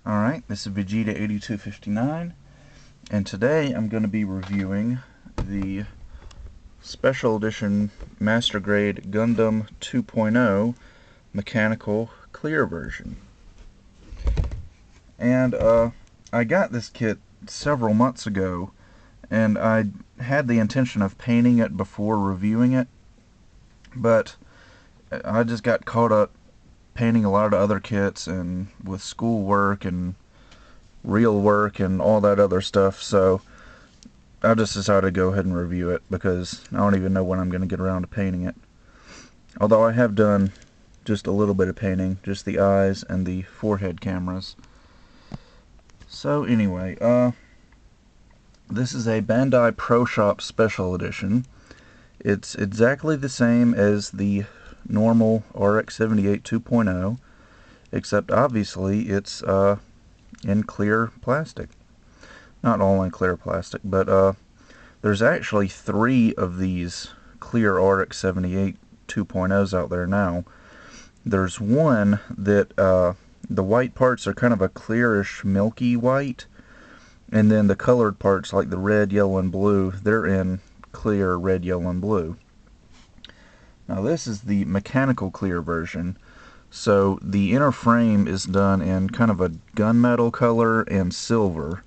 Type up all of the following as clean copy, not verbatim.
Alright, this is Vegeta8259, and today I'm going to be reviewing the Special Edition Master Grade Gundam 2.0 Mechanical Clear version. And I got this kit several months ago, and I had the intention of painting it before reviewing it, but I just got caught up painting a lot of other kits and with schoolwork and real work and all that other stuff, so I just decided to go ahead and review it because I don't even know when I'm going to get around to painting it. Although I have done just a little bit of painting, just the eyes and the forehead cameras. So anyway, this is a Bandai Pro Shop Special Edition. It's exactly the same as the normal RX-78 2.0, except obviously it's in clear plastic. Not all in clear plastic, but there's actually 3 of these clear RX-78 2.0s out there now. There's one that the white parts are kind of a clearish milky white, and then the colored parts like the red, yellow, and blue, they're in clear red, yellow, and blue. Now this is the mechanical clear version, so the inner frame is done in kind of a gunmetal color and silver.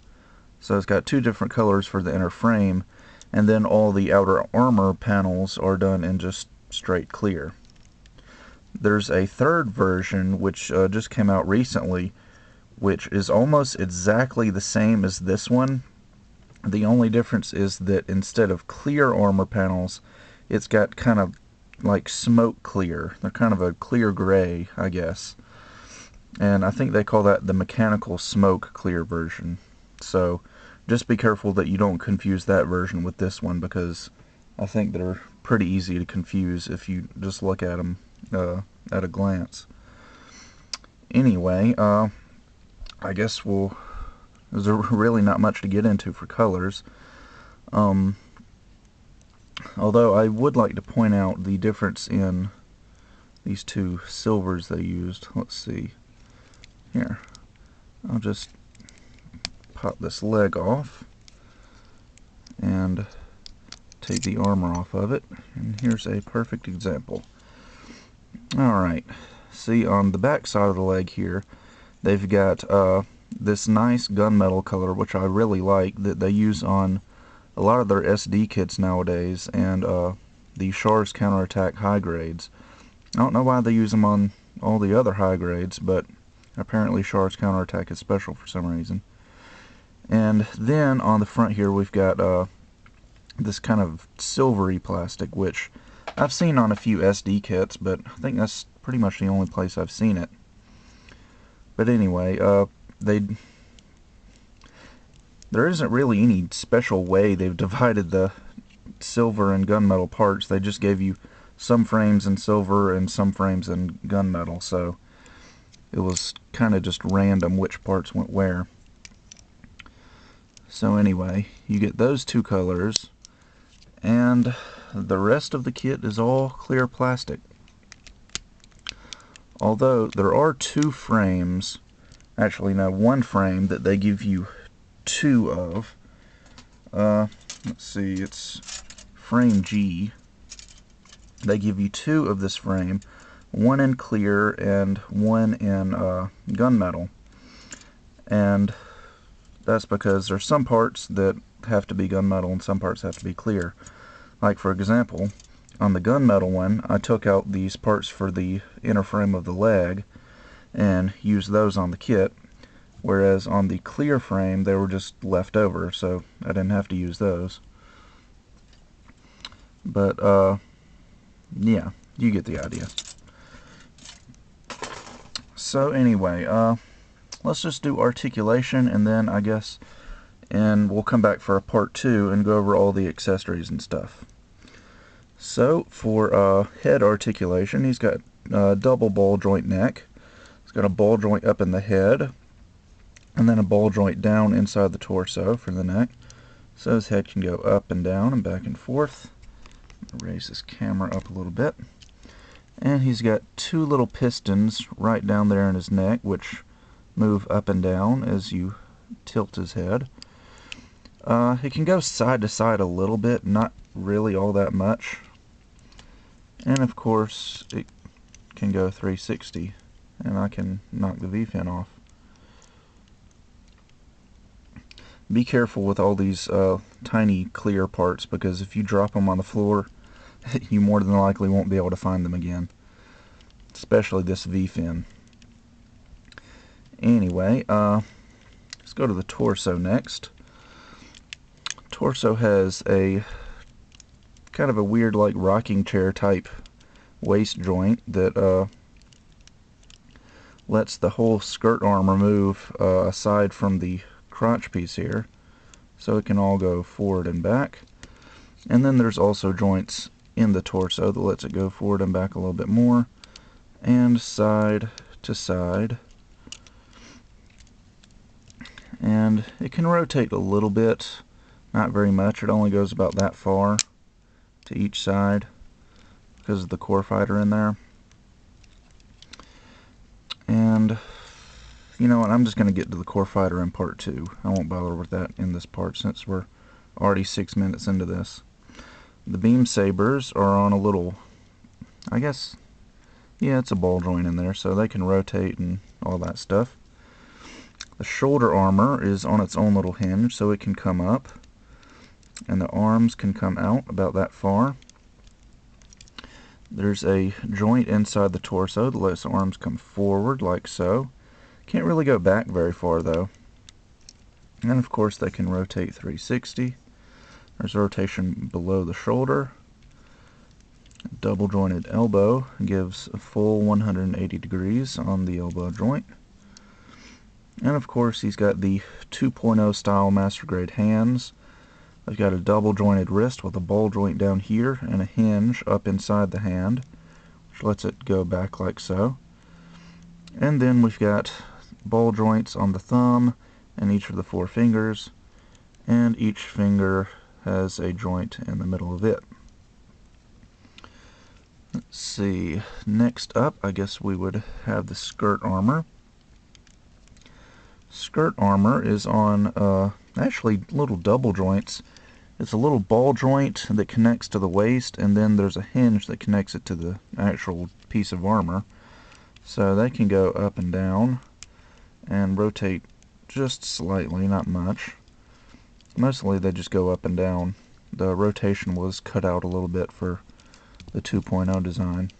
So it's got 2 different colors for the inner frame, and then all the outer armor panels are done in just straight clear. There's a third version which just came out recently, which is almost exactly the same as this one. The only difference is that instead of clear armor panels, it's got kind of like smoke clear. They're kind of a clear gray, I guess. And I think they call that the mechanical smoke clear version. So just be careful that you don't confuse that version with this one, because I think they're pretty easy to confuse if you just look at them at a glance. Anyway, I guess there's really not much to get into for colors. Although I would like to point out the difference in these 2 silvers they used. Let's see. Here. I'll just pop this leg off and take the armor off of it. And here's a perfect example. Alright. See, on the back side of the leg here, they've got this nice gunmetal color, which I really like, that they use on a lot of their SD kits nowadays, and the Char's Counterattack high grades. I don't know why they use them on all the other high grades, but apparently Char's Counterattack is special for some reason. And then on the front here we've got this kind of silvery plastic, which I've seen on a few SD kits, but I think that's pretty much the only place I've seen it. But anyway, there isn't really any special way they've divided the silver and gunmetal parts. They just gave you some frames in silver and some frames in gunmetal, so it was kind of just random which parts went where. So anyway, you get those 2 colors, and the rest of the kit is all clear plastic. Although there are 2 frames, actually no, 1 frame that they give you 2 of. Let's see, it's frame G. They give you 2 of this frame, 1 in clear and 1 in gunmetal. And that's because there's some parts that have to be gunmetal and some parts have to be clear. Like for example, on the gunmetal one, I took out these parts for the inner frame of the leg and used those on the kit. Whereas on the clear frame, they were just left over, so I didn't have to use those. But, yeah, you get the idea. So anyway, let's just do articulation, and then I guess, and we'll come back for a part 2 and go over all the accessories and stuff. So, for head articulation, he's got a double ball joint neck. He's got a ball joint up in the head, and then a ball joint down inside the torso for the neck. So his head can go up and down and back and forth. Raise this camera up a little bit. And he's got 2 little pistons right down there in his neck, which move up and down as you tilt his head. It can go side to side a little bit, not really all that much. And of course, it can go 360, and I can knock the V-fin off. Be careful with all these tiny clear parts, because if you drop them on the floor, you more than likely won't be able to find them again. Especially this V-fin. Anyway, let's go to the torso next. Torso has a kind of a weird, like, rocking chair type waist joint that lets the whole skirt armor move aside from the crotch piece here, so it can all go forward and back. And then there's also joints in the torso that lets it go forward and back a little bit more, and side to side. And it can rotate a little bit, not very much. It only goes about that far to each side because of the core fighter in there. And you know what, I'm just going to get to the core fighter in part 2. I won't bother with that in this part since we're already 6 minutes into this. The beam sabers are on a little, I guess, yeah, it's a ball joint in there, so they can rotate and all that stuff. The shoulder armor is on its own little hinge, so it can come up, and the arms can come out about that far. There's a joint inside the torso that lets the arms come forward like so. Can't really go back very far though. And of course they can rotate 360. There's rotation below the shoulder. Double jointed elbow gives a full 180 degrees on the elbow joint. And of course he's got the 2.0 style master grade hands. I've got a double jointed wrist with a ball joint down here and a hinge up inside the hand, which lets it go back like so. And then we've got ball joints on the thumb and each of the 4 fingers, and each finger has a joint in the middle of it. Let's see, next up I guess we would have the skirt armor. Skirt armor is on actually little double joints. It's a little ball joint that connects to the waist, and then there's a hinge that connects it to the actual piece of armor. So they can go up and down and rotate just slightly, not much. Mostly they just go up and down. The rotation was cut out a little bit for the 2.0 design.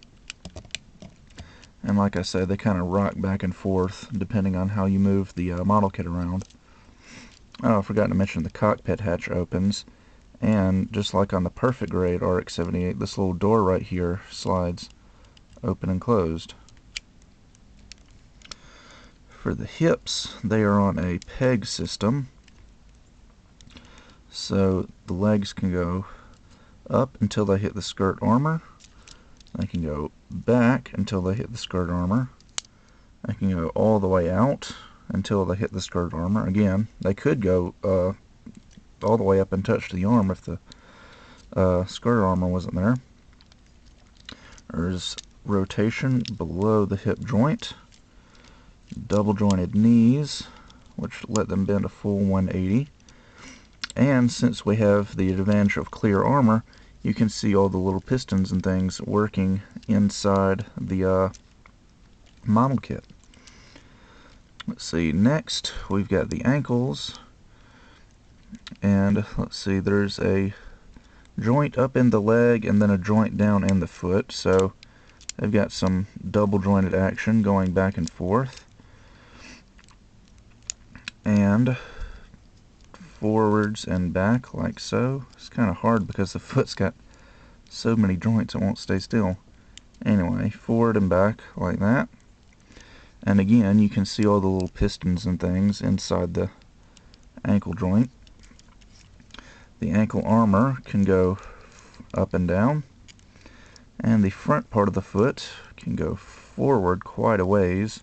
And like I said, they kind of rock back and forth depending on how you move the model kit around. Oh, I forgot to mention the cockpit hatch opens, and just like on the perfect grade RX-78, this little door right here slides open and closed. For the hips, they are on a peg system, so the legs can go up until they hit the skirt armor. They can go back until they hit the skirt armor. They can go all the way out until they hit the skirt armor. Again, they could go all the way up and touch the arm if the skirt armor wasn't there. There's rotation below the hip joint. Double jointed knees, which let them bend a full 180. And since we have the advantage of clear armor, you can see all the little pistons and things working inside the model kit. Let's see, next we've got the ankles, and let's see, there's a joint up in the leg and then a joint down in the foot, so they've got some double jointed action going back and forth, and forwards and back like so. It's kind of hard because the foot's got so many joints it won't stay still. Anyway, forward and back like that. And again, you can see all the little pistons and things inside the ankle joint. The ankle armor can go up and down, and the front part of the foot can go forward quite a ways,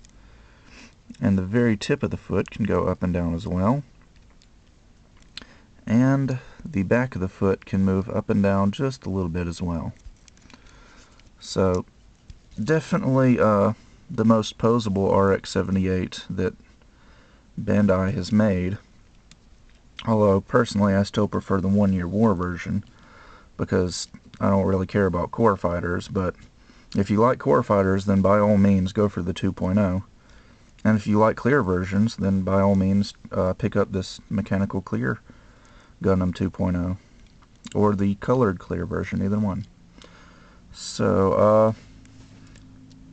and the very tip of the foot can go up and down as well. And the back of the foot can move up and down just a little bit as well. So definitely the most posable RX-78 that Bandai has made. Although, personally, I still prefer the 1 Year War version, because I don't really care about core fighters, but if you like core fighters, then by all means go for the 2.0. And if you like clear versions, then by all means pick up this mechanical clear Gundam 2.0, or the colored clear version, either one. So,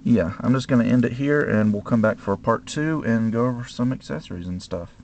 yeah, I'm just going to end it here, and we'll come back for part 2 and go over some accessories and stuff.